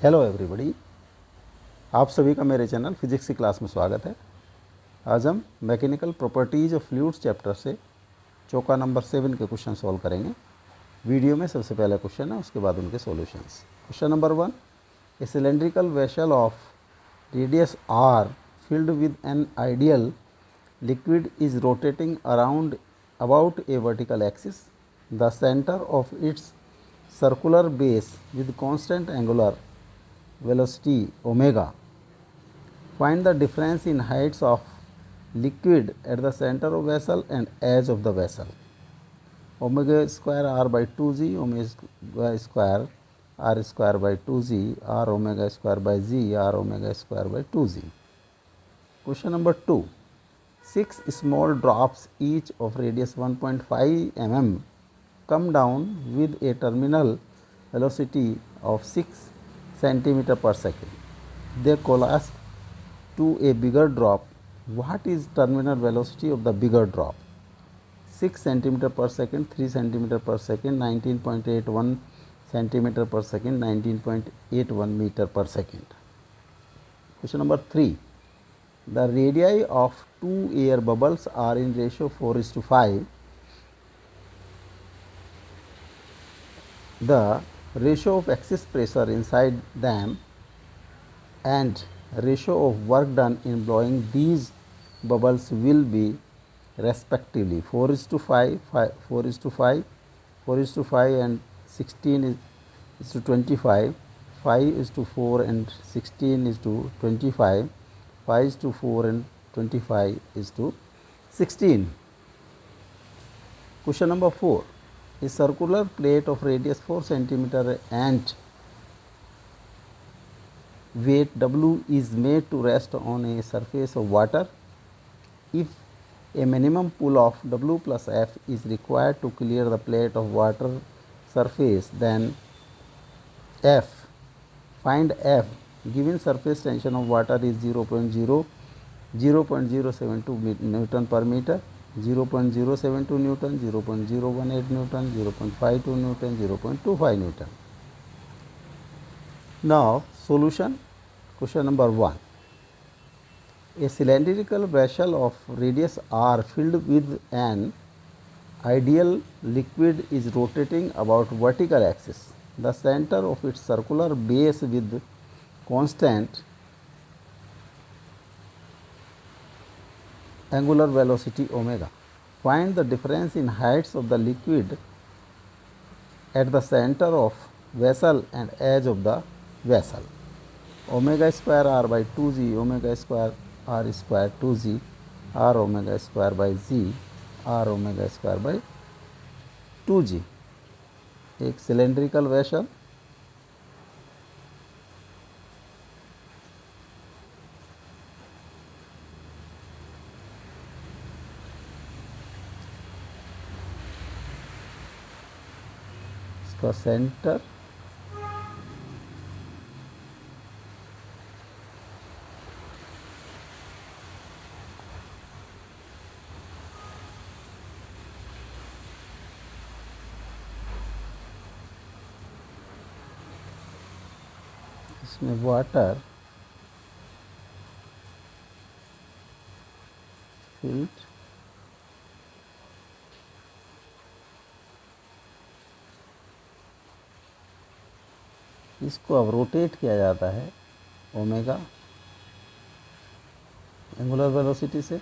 Hello everybody, आप सभी का मेरे चैनल फिजिक्स की क्लास में स्वागत है। आज हम mechanical properties of fluids chapter से चौका नंबर 7 के क्वेश्चन सॉल्व करेंगे। वीडियो में सबसे पहला क्वेश्चन है, उसके बाद उनके solutions. Question number 1, A cylindrical vessel of radius r filled with an ideal liquid is rotating around about a vertical axis. The center of its circular base with constant angular velocity omega. Find the difference in heights of liquid at the center of vessel and edge of the vessel. Omega square r by 2g, omega square r square by 2g, r omega square by g, r omega square by 2g. Question number 2. 6 small drops each of radius 1.5 mm come down with a terminal velocity of 6 centimeter per second. They collapse to a bigger drop. What is terminal velocity of the bigger drop? 6 centimeter per second, 3 centimeter per second, 19.81 centimeter per second, 19.81 meter per second. Question number 3. The radii of two air bubbles are in ratio 4:5. The ratio of excess pressure inside them and ratio of work done in blowing these bubbles will be respectively 4:5, 4:5, 4:5 and 16 is to 25, 5:4 and 16 is to 25, 5:4 and 25 is to 16. Question number 4. A circular plate of radius 4 centimeter and weight W is made to rest on a surface of water. If a minimum pull of W plus F is required to clear the plate of water surface, then F. Find F. Given surface tension of water is 0.072 Newton per meter, 0.072 Newton, 0.018 Newton, 0.52 Newton, 0.25 Newton. Now, solution. Question number 1. A cylindrical vessel of radius r filled with an ideal liquid is rotating about vertical axis. The center of its circular base with constant angular velocity omega. Find the difference in heights of the liquid at the center of vessel and edge of the vessel. Omega square r by 2g, omega square r square 2g, r omega square by g, r omega square by 2g. एक cylindrical vessel इसका centre इसमें water field इसको अब rotate किया जाता है omega angular velocity से,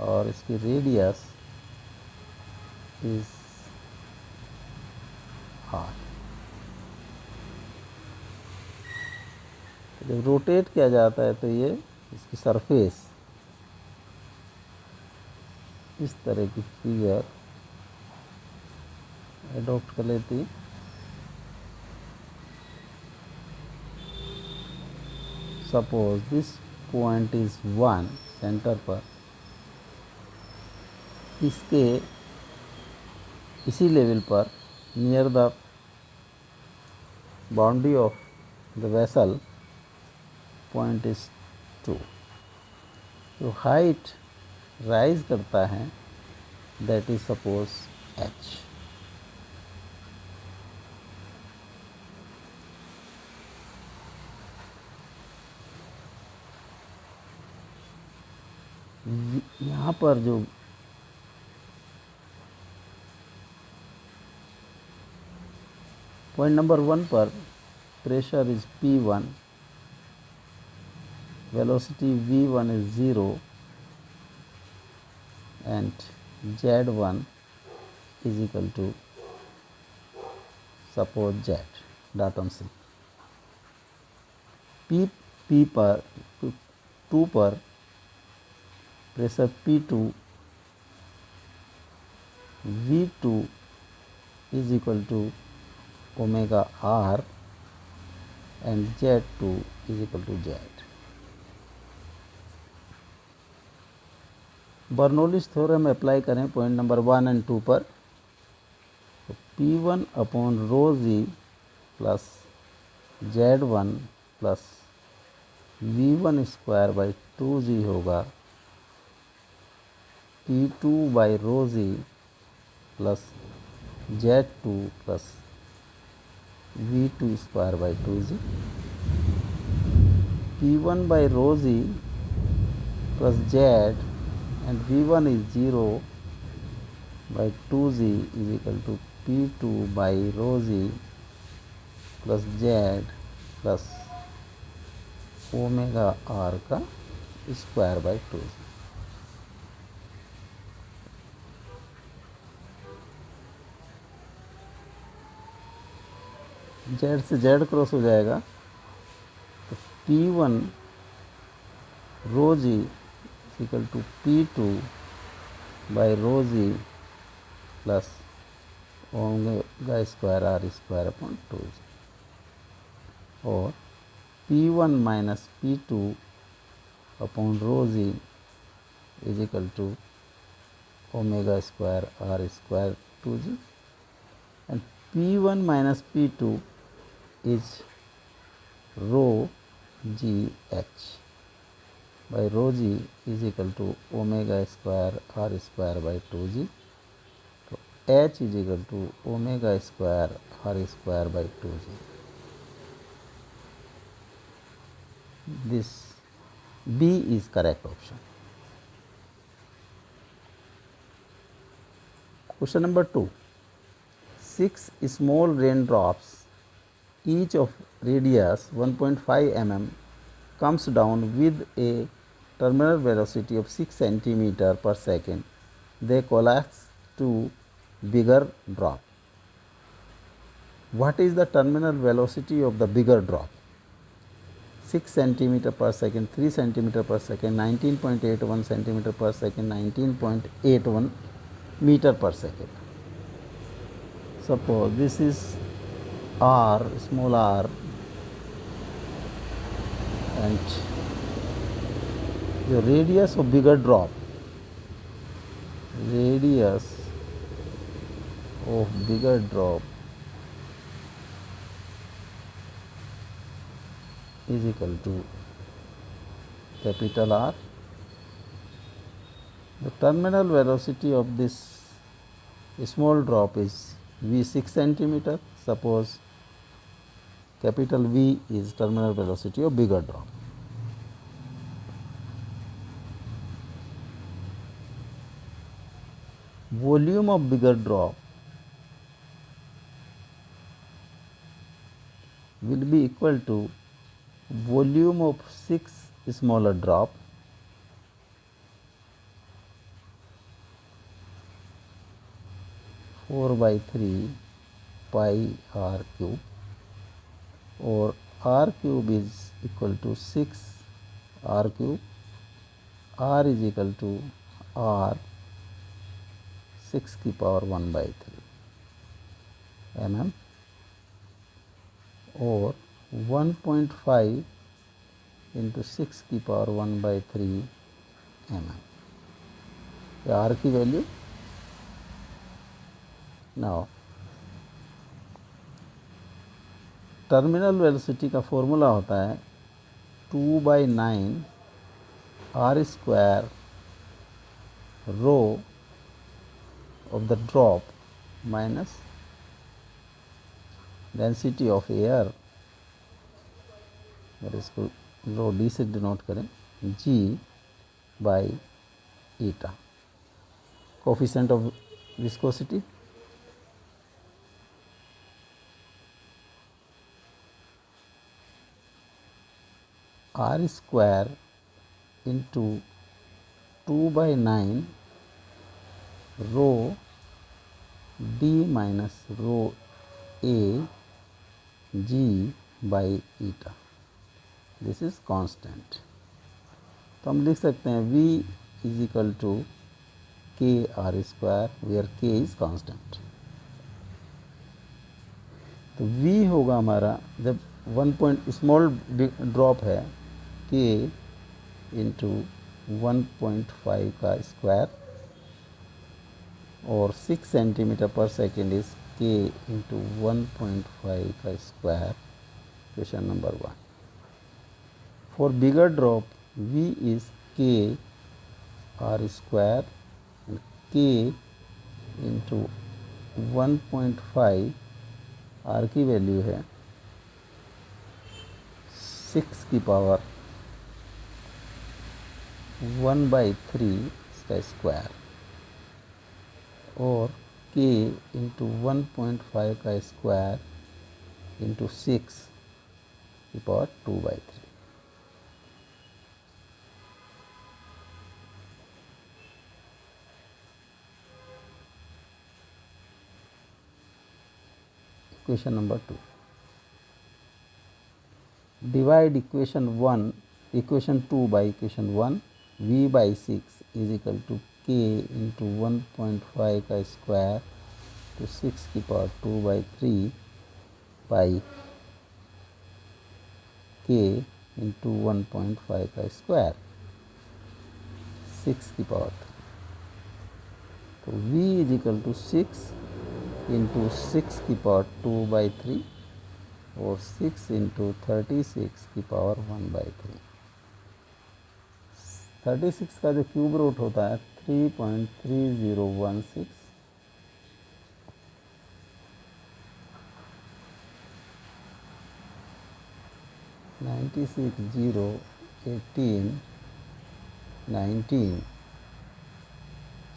और इसकी रेडियस इज आर। जब रोटेट किया जाता है तो ये इसकी सरफेस इस तरह की फिगर एडॉप्ट कर लेती है। Suppose this point is 1 centre पर, इसके इसी लेवल पर near the boundary of the vessel point is 2। तो हाइट राइज करता है, दैट इज सपोज h। यहाँ पर जो पॉइंट नंबर 1 पर pressure is P1, velocity V1 is 0 and Z1 is equal to suppose Z. Datum C. P पर 2 पर pressure P2 V2 is equal to omega R and Z2 is equal to Z. Bernoulli's theorem apply करें point number 1 and 2 पर, तो P1 upon rho g plus Z1 plus V1 square by 2G होगा P2 by rho g plus Z2 plus V2 square by 2G, P1 by rho g plus Z and V1 is 0 by 2G is equal to P2 by rho G plus Z plus omega R का square by 2G। Z से Z cross हो जाएगा तो P1 रो G equal to P2 by rho g plus omega square R square upon 2G, और P1 minus P2 upon rho g is equal to omega square R square 2G, and P1 minus P2 is rho g H by rho g is equal to omega square R square by 2G. So H is equal to omega square R square by 2G. This B is correct option. Question number 2. 6 small raindrops, each of radius 1.5 mm, comes down with a terminal velocity of 6 centimeter per second. They collapse to bigger drop. What is the terminal velocity of the bigger drop? 6 centimeter per second, 3 centimeter per second, 19.81 centimeter per second, 19.81 meter per second. Suppose this is R, small r, and the radius of bigger drop, radius of bigger drop is equal to capital R. The terminal velocity of this small drop is V 6 centimeter. Suppose capital V is terminal velocity of bigger drop. Volume of bigger drop will be equal to volume of 6 smaller drop (4 by 3 pi r cube), or r cube is equal to 6 r cube, r is equal to r 6 की power 1 by 3 mm, और 1.5 into 6 की power 1 by 3 mm. R की value. Now terminal velocity का formula होता है 2/9 R square rho of the drop minus density of air, that is rho D से denote करें, G by eta. Coefficient of viscosity, r square into 2/9 rho d minus rho a g by eta. This is constant. तो हम लिख सकते हैं v is equal to के are square where के is constant. तो v होगा हमारा, जब 1 पॉइंट स्मॉल ड्रॉप है, k इंटू 1.5 का स्क्वायर और 6 centimetre per second is k into 1.5 का square. Question number 1. For bigger drop, v is k r square and k into 1.5. r की वैल्यू है 6 की पावर 1/3 इसका स्क्वायर और k इंटू 1.5 का स्क्वायर इंटू 6 की power 2/3. Equation number 2. Divide equation 2 by equation 1. v by 6 is equal to k into 1.5 का square to 6 की power 2/3 by k into 1.5 का स्क्वायर 6 की पावर 3. तो v is equal to 6 into 6 की power 2/3 और 6 into 36 की power 1/3. 36 का जो क्यूब रूट होता है 3.3016.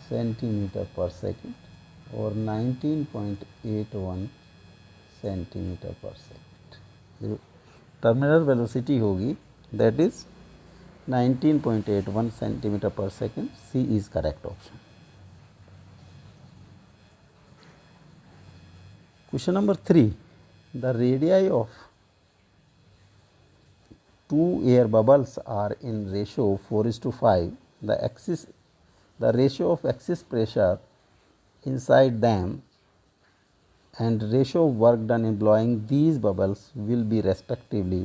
सेंटीमीटर पर सेकेंड और 19.81 centimetre per second. Terminal velocity होगी that is 19.81 centimetre per second. C is correct option. Question number 3. The radii of 2 air bubbles are in ratio 4:5. The ratio of axis pressure inside them and ratio of work done in blowing these bubbles will be respectively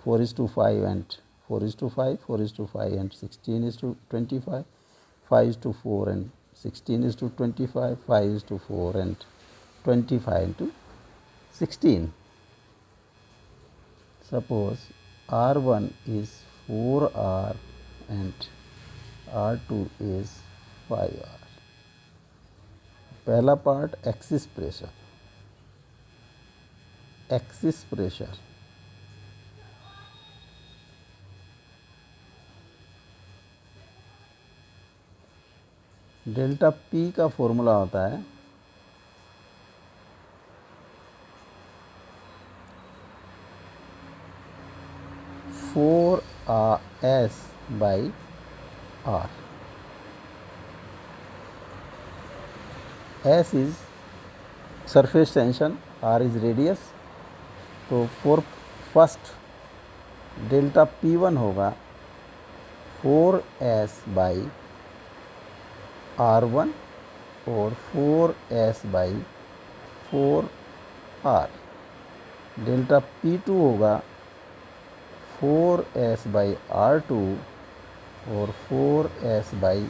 4:5 and 4:5, 4:5 and 16:25, 5:4 and 16:25, 5:4 and 25:16. Suppose R1 is 4R and R2 is 5R. पहला part axis pressure. Axis pressure delta P का formula होता है S by R. S is surface tension, R is radius. तो for first delta P1 होगा 4S by R1 और 4S by 4R. Delta P2 होगा 4S by R2 और 4S by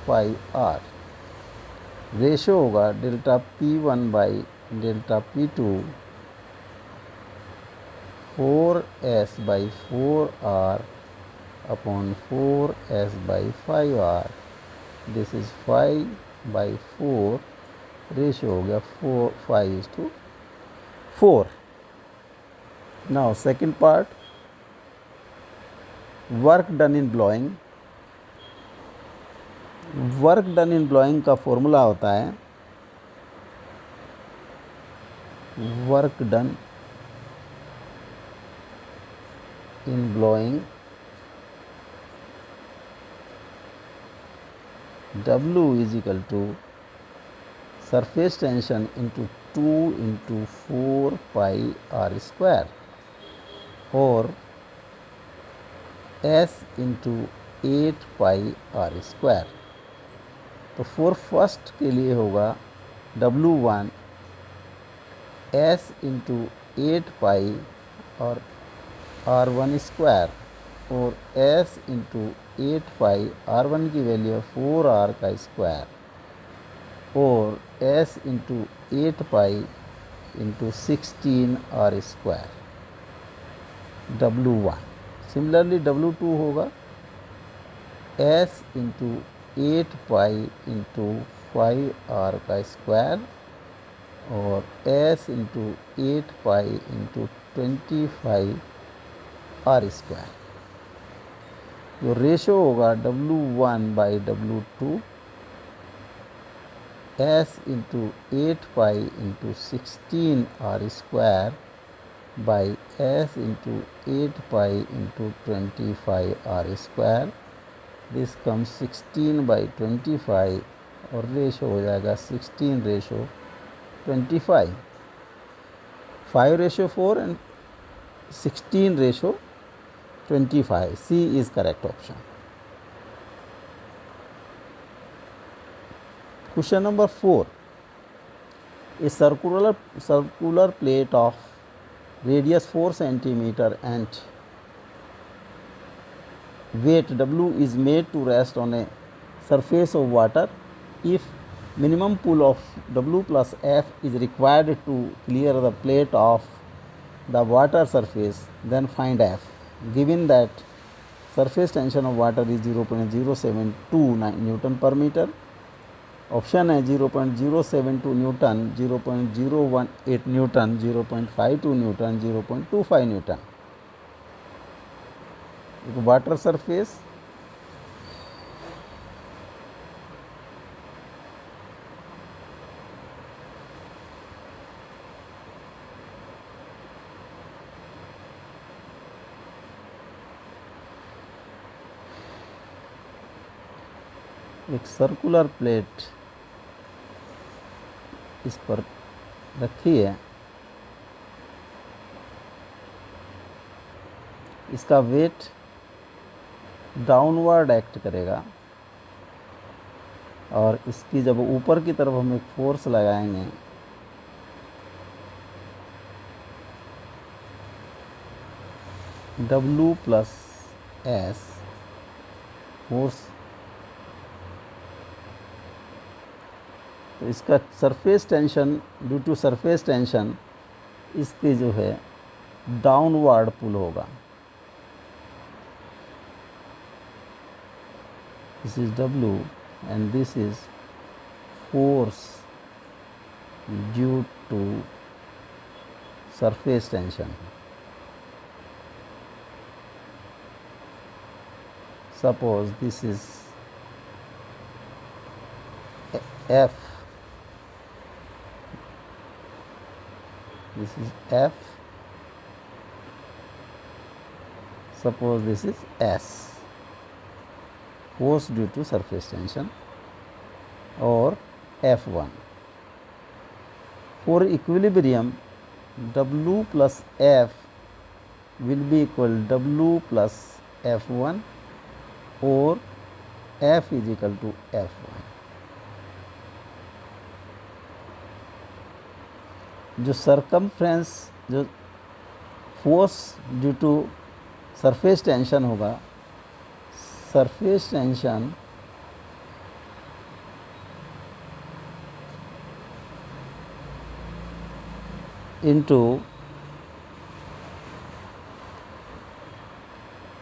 5R. Ratio होगा delta P1 by delta P2 4S by 4R upon 4S by 5R. This is 5 by 4. Ratio हो गया 5:4. Now second part, work done in blowing. Work done in blowing का formula होता है work done in blowing W is equal to surface tension into 2 into 4 pi r square और S into 8 pi r square। तो for first के लिए होगा W1 S into 8 pi और R1 square और S into 8 pi R1 की value है 4R का स्क्वायर और S into 8 pi into 16R square W1। Similarly W2 होगा S into 8 pi into 5R का स्क्वायर और S into 8 pi into 25R square. जो रेशो होगा W1 by W2 S into 8 pi into 16R square by S into 8 pi into 25R square। This come 16 by 25 और ratio हो जाएगा 16 ratio 25, 5 ratio 4 and 16 ratio 25। C is correct option. Question number 4. A circular plate of radius 4 cm and weight W is made to rest on a surface of water. If minimum pull of W plus F is required to clear the plate of the water surface, then find F. Given that surface tension of water is 0.072 Newton per meter, option है 0.072 Newton, 0.018 Newton, 0.52 Newton, 0.25 Newton. Water surface एक circular plate इस पर रखी है, इसका weight downward act करेगा और इसकी जब ऊपर की तरफ हम एक फोर्स लगाएंगे W प्लस S फोर्स, तो इसका surface tension due to surface tension इसकी जो है डाउनवर्ड पुल होगा। This is W and this is force due to surface tension. Suppose this is F, this is F, suppose this is S, force due to surface tension, or F1. For equilibrium, W plus F will be equal W plus F1 or F is equal to F1। जो circumference जो force due to surface tension होगा, surface tension into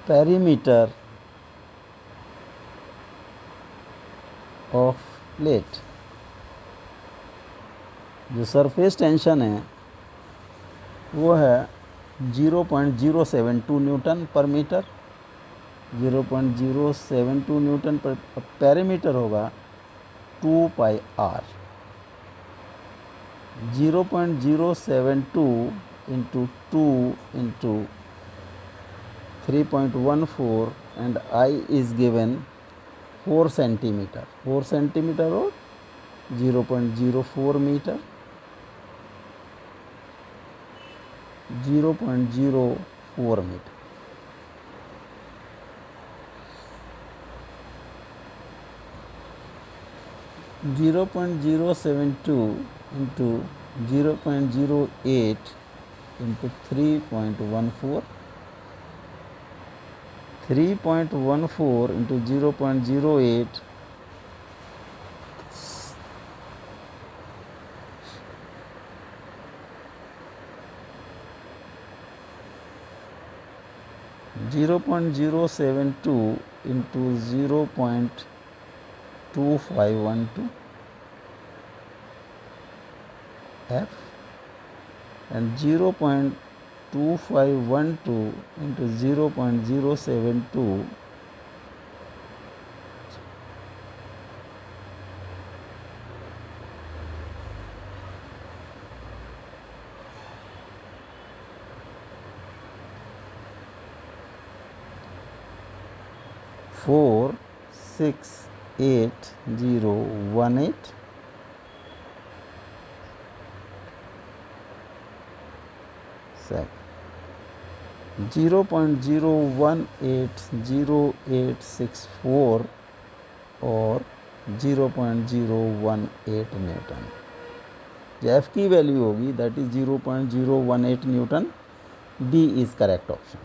perimeter of plate. जो surface tension है वो है 0.072 Newton पर metre 0.072 Newton पर perimeter होगा 2 pi r. 0.072 into 2 into 3.14 and I is given 4 centimetre. 4 centimetre और 0.04 metre, 0.04 metre. Zero point 072 into 0.08 into 3.14, 3.14 into 0.08 0.072 into 0.2512 f and 0.2512 into 0.072 4,68018 0.0180864 और 0.018 Newton. जो एफ की वैल्यू होगी that is 0.018 Newton. D is correct option.